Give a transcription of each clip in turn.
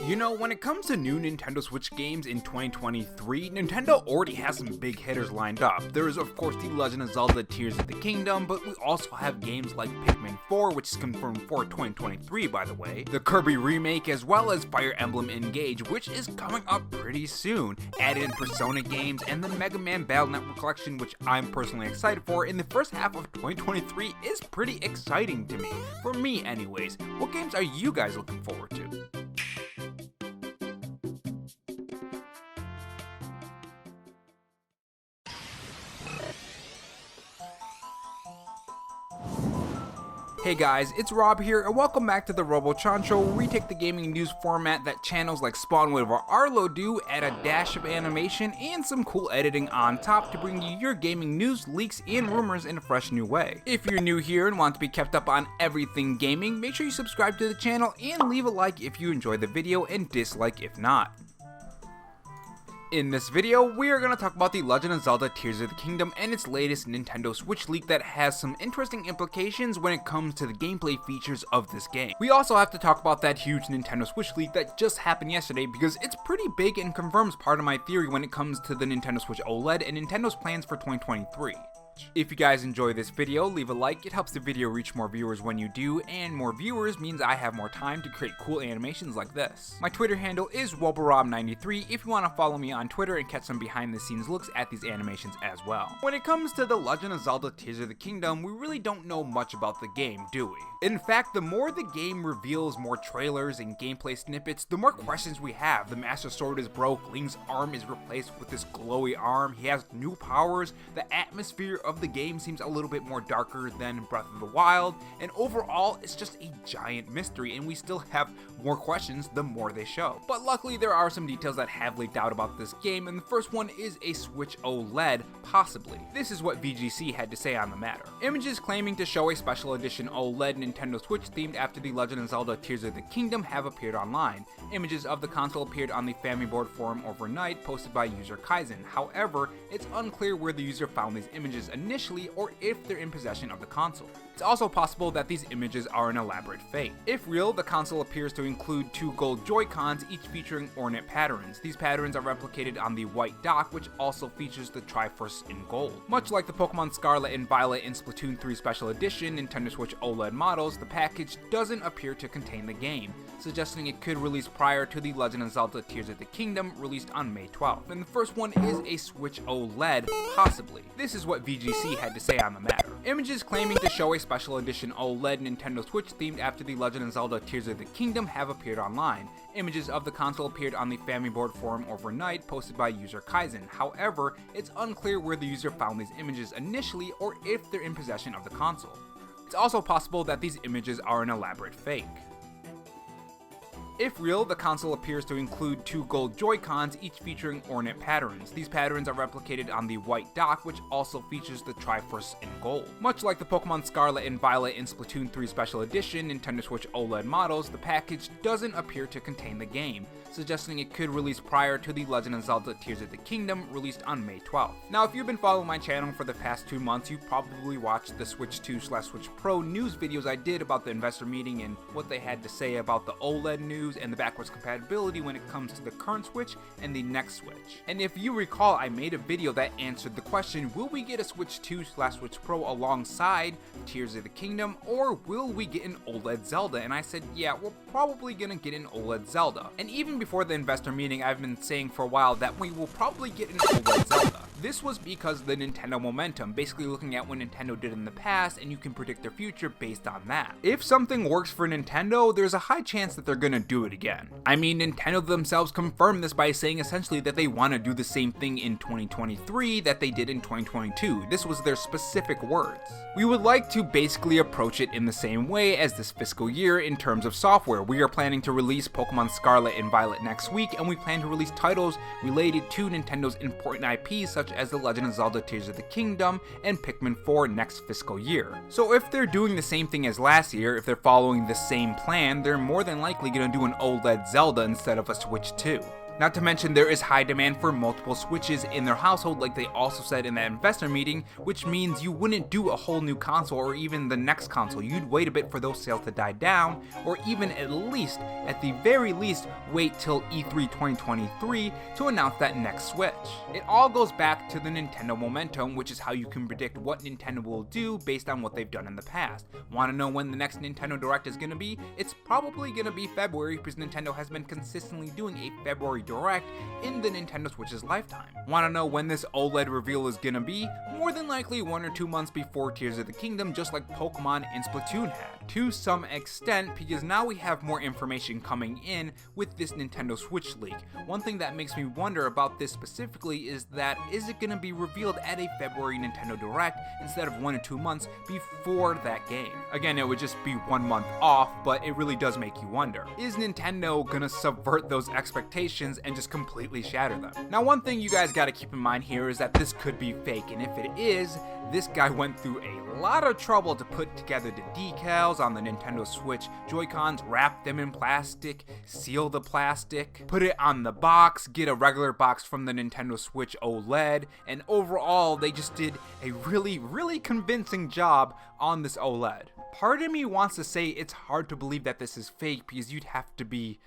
You know, when it comes to new Nintendo Switch games in 2023, Nintendo already has some big hitters lined up. There is of course the Legend of Zelda Tears of the Kingdom, but we also have games like Pikmin 4, which is confirmed for 2023 by the way, the Kirby remake, as well as Fire Emblem Engage, which is coming up pretty soon, added in Persona games, and the Mega Man Battle Network collection, which I'm personally excited for in the first half of 2023 is pretty exciting to me. For me anyways. What games are you guys looking forward to? Hey guys, it's Rob here, and welcome back to the Robo Show, where we take the gaming news format that channels like Spawnwood or Arlo do, add a dash of animation and some cool editing on top to bring you your gaming news, leaks, and rumors in a fresh new way. If you're new here and want to be kept up on everything gaming, make sure you subscribe to the channel and leave a like if you enjoyed the video and dislike if not. In this video, we are going to talk about the Legend of Zelda Tears of the Kingdom and its latest Nintendo Switch leak that has some interesting implications when it comes to the gameplay features of this game. We also have to talk about that huge Nintendo Switch leak that just happened yesterday because it's pretty big and confirms part of my theory when it comes to the Nintendo Switch OLED and Nintendo's plans for 2023. If you guys enjoy this video, leave a like. It helps the video reach more viewers when you do, and more viewers means I have more time to create cool animations like this. My Twitter handle is WobleRob93 if you want to follow me on Twitter and catch some behind the scenes looks at these animations as well. When it comes to the Legend of Zelda Tears of the Kingdom, we really don't know much about the game, do we? In fact, the more the game reveals more trailers and gameplay snippets, the more questions we have. The Master Sword is broke, Link's arm is replaced with this glowy arm, he has new powers, the atmosphere of the game seems a little bit more darker than Breath of the Wild, and overall it's just a giant mystery, and we still have more questions the more they show. But luckily there are some details that have leaked out about this game, and the first one is a Switch OLED, possibly. This is what VGC had to say on the matter. Images claiming to show a special edition OLED Nintendo Switch themed after the Legend of Zelda Tears of the Kingdom have appeared online. Images of the console appeared on the Family Board forum overnight, posted by user Kaizen. However, it's unclear where the user found these images initially or if they're in possession of the console. It's also possible that these images are an elaborate fake. If real, the console appears to include two gold Joy-Cons, each featuring ornate patterns. These patterns are replicated on the white dock, which also features the Triforce in gold. Much like the Pokemon Scarlet and Violet in Splatoon 3 Special Edition Nintendo Switch OLED models, the package doesn't appear to contain the game, suggesting it could release prior to the Legend of Zelda Tears of the Kingdom, released on May 12th. And the first one is a Switch OLED, possibly. This is what VGC had to say on the matter. Images claiming to show a special edition OLED Nintendo Switch themed after the Legend of Zelda Tears of the Kingdom have appeared online. Images of the console appeared on the Family Board forum overnight, posted by user Kaizen. However, it's unclear where the user found these images initially or if they're in possession of the console. It's also possible that these images are an elaborate fake. If real, the console appears to include two gold Joy-Cons, each featuring ornate patterns. These patterns are replicated on the white dock, which also features the Triforce in gold. Much like the Pokemon Scarlet and Violet in Splatoon 3 Special Edition Nintendo Switch OLED models, the package doesn't appear to contain the game, suggesting it could release prior to the Legend of Zelda Tears of the Kingdom, released on May 12th. Now, if you've been following my channel for the past 2 months, you've probably watched the Switch 2/Switch Pro news videos I did about the investor meeting and what they had to say about the OLED news and the backwards compatibility when it comes to the current Switch and the next Switch. And if you recall, I made a video that answered the question, will we get a Switch 2/Switch Pro alongside Tears of the Kingdom, or will we get an OLED Zelda? And I said, yeah, we're probably gonna get an OLED Zelda. And even before the investor meeting, I've been saying for a while that we will probably get an OLED Zelda. This was because of the Nintendo momentum, basically looking at what Nintendo did in the past, and you can predict their future based on that. If something works for Nintendo, there's a high chance that they're gonna do it again. I mean, Nintendo themselves confirmed this by saying essentially that they want to do the same thing in 2023 that they did in 2022. This was their specific words. We would like to basically approach it in the same way as this fiscal year in terms of software. We are planning to release Pokemon Scarlet and Violet next week, and we plan to release titles related to Nintendo's important IPs such as The Legend of Zelda Tears of the Kingdom and Pikmin 4 next fiscal year. So if they're doing the same thing as last year, if they're following the same plan, they're more than likely going to do an OLED Zelda instead of a Switch 2. Not to mention there is high demand for multiple Switches in their household, like they also said in that investor meeting, which means you wouldn't do a whole new console or even the next console. You'd wait a bit for those sales to die down, or even at the very least, wait till E3 2023 to announce that next Switch. It all goes back to the Nintendo momentum, which is how you can predict what Nintendo will do based on what they've done in the past. Want to know when the next Nintendo Direct is going to be? It's probably going to be February, because Nintendo has been consistently doing a February Direct in the Nintendo Switch's lifetime. Want to know when this OLED reveal is going to be? More than likely 1 or 2 months before Tears of the Kingdom, just like Pokemon and Splatoon had. To some extent, because now we have more information coming in with this Nintendo Switch leak. One thing that makes me wonder about this specifically is that, is it going to be revealed at a February Nintendo Direct instead of 1 or 2 months before that game? Again, it would just be 1 month off, but it really does make you wonder. Is Nintendo gonna subvert those expectations and just completely shatter them? Now, one thing you guys gotta keep in mind here is that this could be fake, and if it is, this guy went through a lot of trouble to put together the decals on the Nintendo Switch Joy-Cons, wrap them in plastic, seal the plastic, put it on the box, get a regular box from the Nintendo Switch OLED, and overall they just did a really convincing job on this OLED. Part of me wants to say it's hard to believe that this is fake, because you'd have to be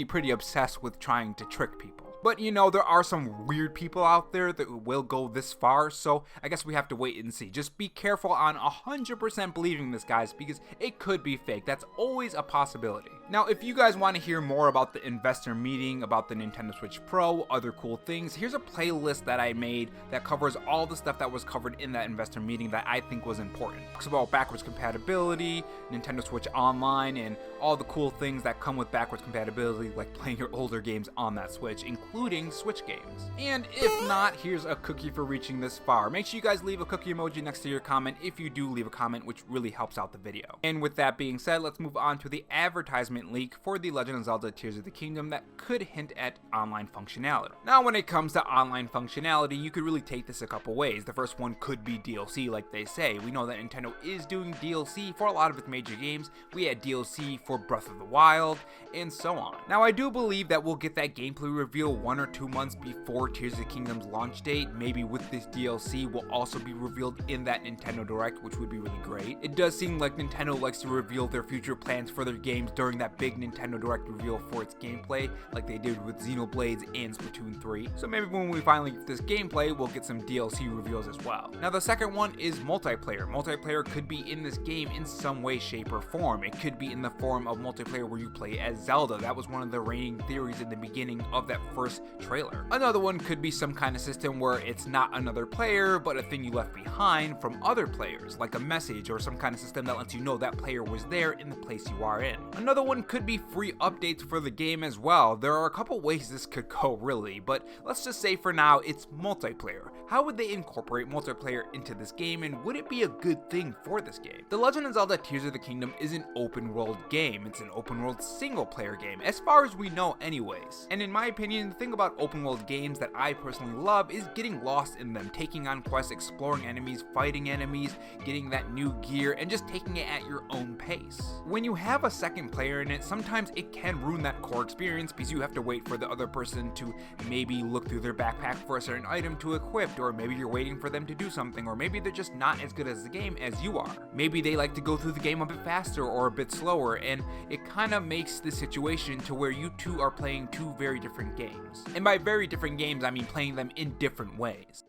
pretty obsessed with trying to trick people. But you know, there are some weird people out there that will go this far, so I guess we have to wait and see. Just be careful on 100% believing this, guys, because it could be fake. That's always a possibility. Now, if you guys want to hear more about the investor meeting, about the Nintendo Switch Pro, other cool things, here's a playlist that I made that covers all the stuff that was covered in that investor meeting that I think was important. It talks about backwards compatibility, Nintendo Switch Online, and all the cool things that come with backwards compatibility, like playing your older games on that Switch, including Switch games. And if not, here's a cookie for reaching this far. Make sure you guys leave a cookie emoji next to your comment if you do leave a comment, which really helps out the video. And with that being said, let's move on to the advertisement leak for The Legend of Zelda Tears of the Kingdom that could hint at online functionality. Now, when it comes to online functionality, you could really take this a couple ways. The first one could be DLC, like they say. We know that Nintendo is doing DLC for a lot of its major games. We had DLC for Breath of the Wild, and so on. Now, I do believe that we'll get that gameplay reveal 1 or 2 months before Tears of the Kingdom's launch date. Maybe with this DLC will also be revealed in that Nintendo Direct, which would be really great. It does seem like Nintendo likes to reveal their future plans for their games during that big Nintendo Direct reveal for its gameplay, like they did with Xenobaldes and Splatoon 3. So maybe when we finally get this gameplay, we'll get some DLC reveals as well. Now, the second one is multiplayer. Multiplayer could be in this game in some way, shape, or form. It could be in the form of multiplayer where you play as Zelda. That was one of the reigning theories in the beginning of that first trailer. Another one could be some kind of system where it's not another player, but a thing you left behind from other players, like a message or some kind of system that lets you know that player was there in the place you are in. Another one could be free updates for the game as well. There are a couple ways this could go, really, but let's just say for now it's multiplayer. How would they incorporate multiplayer into this game, and would it be a good thing for this game? The Legend of Zelda Tears of the Kingdom is an open world game. It's an open world single player game, as far as we know anyways. And in my opinion, the thing about open world games that I personally love is getting lost in them, taking on quests, exploring enemies, fighting enemies, getting that new gear, and just taking it at your own pace. When you have a second player in it, sometimes it can ruin that core experience because you have to wait for the other person to maybe look through their backpack for a certain item to equip, or maybe you're waiting for them to do something, or maybe they're just not as good as the game as you are. Maybe they like to go through the game a bit faster or a bit slower, and it kind of makes the situation to where you two are playing two very different games. And by very different games, I mean playing them in different ways.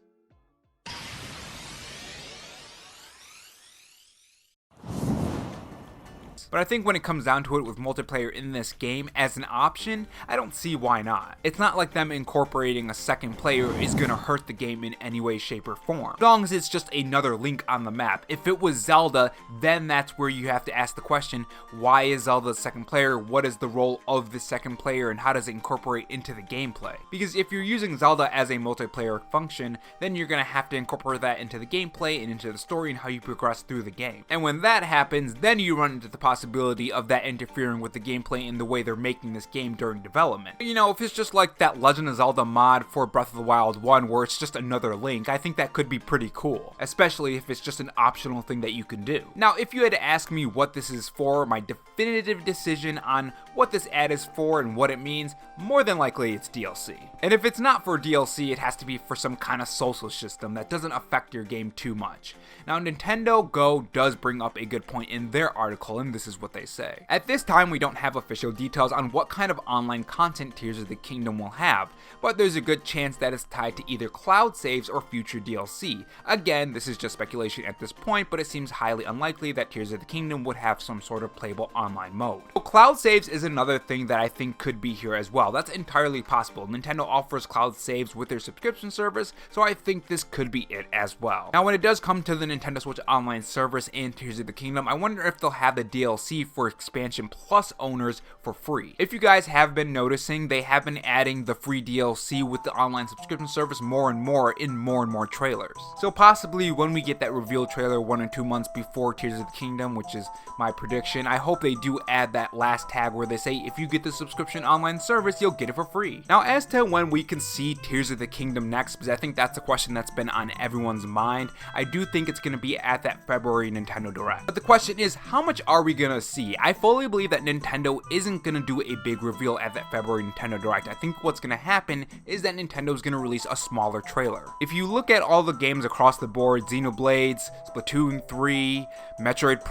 But I think when it comes down to it, with multiplayer in this game as an option, I don't see why not. It's not like them incorporating a second player is gonna hurt the game in any way, shape, or form. As long as it's just another link on the map. If it was Zelda, then that's where you have to ask the question, why is Zelda the second player? What is the role of the second player, and how does it incorporate into the gameplay? Because if you're using Zelda as a multiplayer function, then you're gonna have to incorporate that into the gameplay and into the story and how you progress through the game. And when that happens, then you run into the possibility possibility of that interfering with the gameplay in the way they're making this game during development. You know, if it's just like that Legend of Zelda mod for Breath of the Wild 1 where it's just another Link, I think that could be pretty cool, especially if it's just an optional thing that you can do. Now, if you had to ask me what this is for, my definitive decision on what this ad is for and what it means, more than likely it's DLC. And if it's not for DLC, it has to be for some kind of social system that doesn't affect your game too much. Now, Nintendo Go does bring up a good point in their article, and this is what they say. At this time, we don't have official details on what kind of online content Tears of the Kingdom will have, but there's a good chance that it's tied to either cloud saves or future DLC. Again, this is just speculation at this point, but it seems highly unlikely that Tears of the Kingdom would have some sort of playable online mode. So cloud saves is another thing that I think could be here as well. That's entirely possible. Nintendo offers cloud saves with their subscription service, so I think this could be it as well. Now, when it does come to the Nintendo Switch Online service and Tears of the Kingdom, I wonder if they'll have the DLC for Expansion Plus owners for free. If you guys have been noticing, they have been adding the free DLC with the online subscription service more and more trailers. So possibly when we get that reveal trailer 1 or 2 months before Tears of the Kingdom, which is my prediction, I hope they do add that last tag where they say if you get the subscription online service, you'll get it for free. Now, as to when we can see Tears of the Kingdom next, because I think that's a question that's been on everyone's mind, I do think it's going to be at that February Nintendo Direct. But the question is, how much are we going to see? I fully believe that Nintendo isn't going to do a big reveal at that February Nintendo Direct. I think what's going to happen is that Nintendo's going to release a smaller trailer. If you look at all the games across the board, Xenobaldes, Splatoon 3, Metroid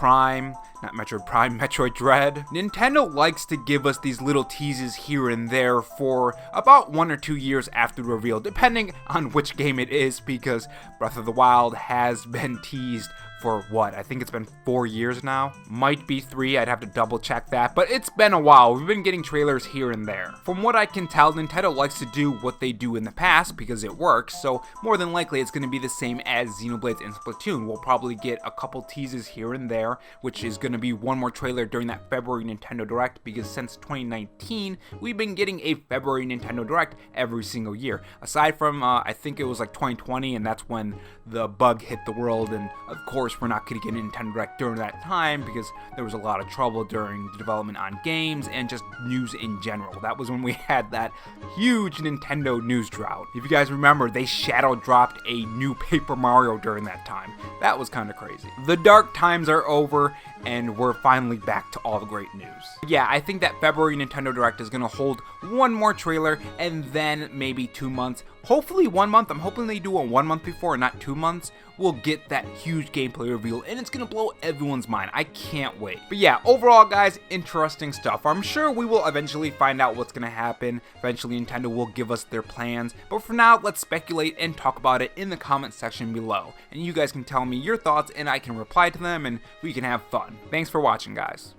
Dread, Nintendo likes to give us these little teases here and there for about 1 or 2 years after the reveal, depending on which game it is, because Breath of the Wild has been teased for what? I think it's been 4 years now. Might be 3, I'd have to double check that, but it's been a while. We've been getting trailers here and there. From what I can tell, Nintendo likes to do what they do in the past because it works, so more than likely it's going to be the same as Xenoblades and Splatoon. We'll probably get a couple teases here and there, which is going to be one more trailer during that February Nintendo Direct, because since 2019, we've been getting a February Nintendo Direct every single year. Aside from, I think it was like 2020, and that's when the bug hit the world, and of course we're not going to get a Nintendo Direct during that time because there was a lot of trouble during the development on games and just news in general. That was when we had that huge Nintendo news drought. If you guys remember, they shadow dropped a new Paper Mario during that time. That was kind of crazy. The dark times are over, and we're finally back to all the great news. Yeah, I think that February Nintendo Direct is going to hold one more trailer and then maybe 2 months. Hopefully 1 month. I'm hoping they do a 1 month before and not 2 months. We'll get that huge gameplay reveal, and it's going to blow everyone's mind. I can't wait. But yeah, overall, guys, interesting stuff. I'm sure we will eventually find out what's going to happen. Eventually, Nintendo will give us their plans. But for now, let's speculate and talk about it in the comment section below. And you guys can tell me your thoughts, and I can reply to them, and we can have fun. Thanks for watching, guys.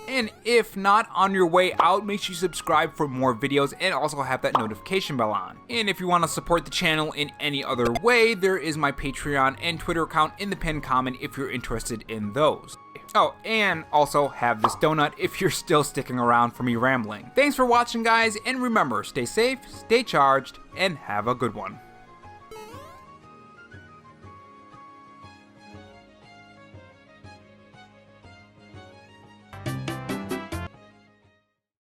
And if not, on your way out, make sure you subscribe for more videos and also have that notification bell on. And if you want to support the channel in any other way, there is my Patreon and Twitter account in the pinned comment if you're interested in those. Oh, and also have this donut if you're still sticking around for me rambling. Thanks for watching, guys, and remember, stay safe, stay charged, and have a good one.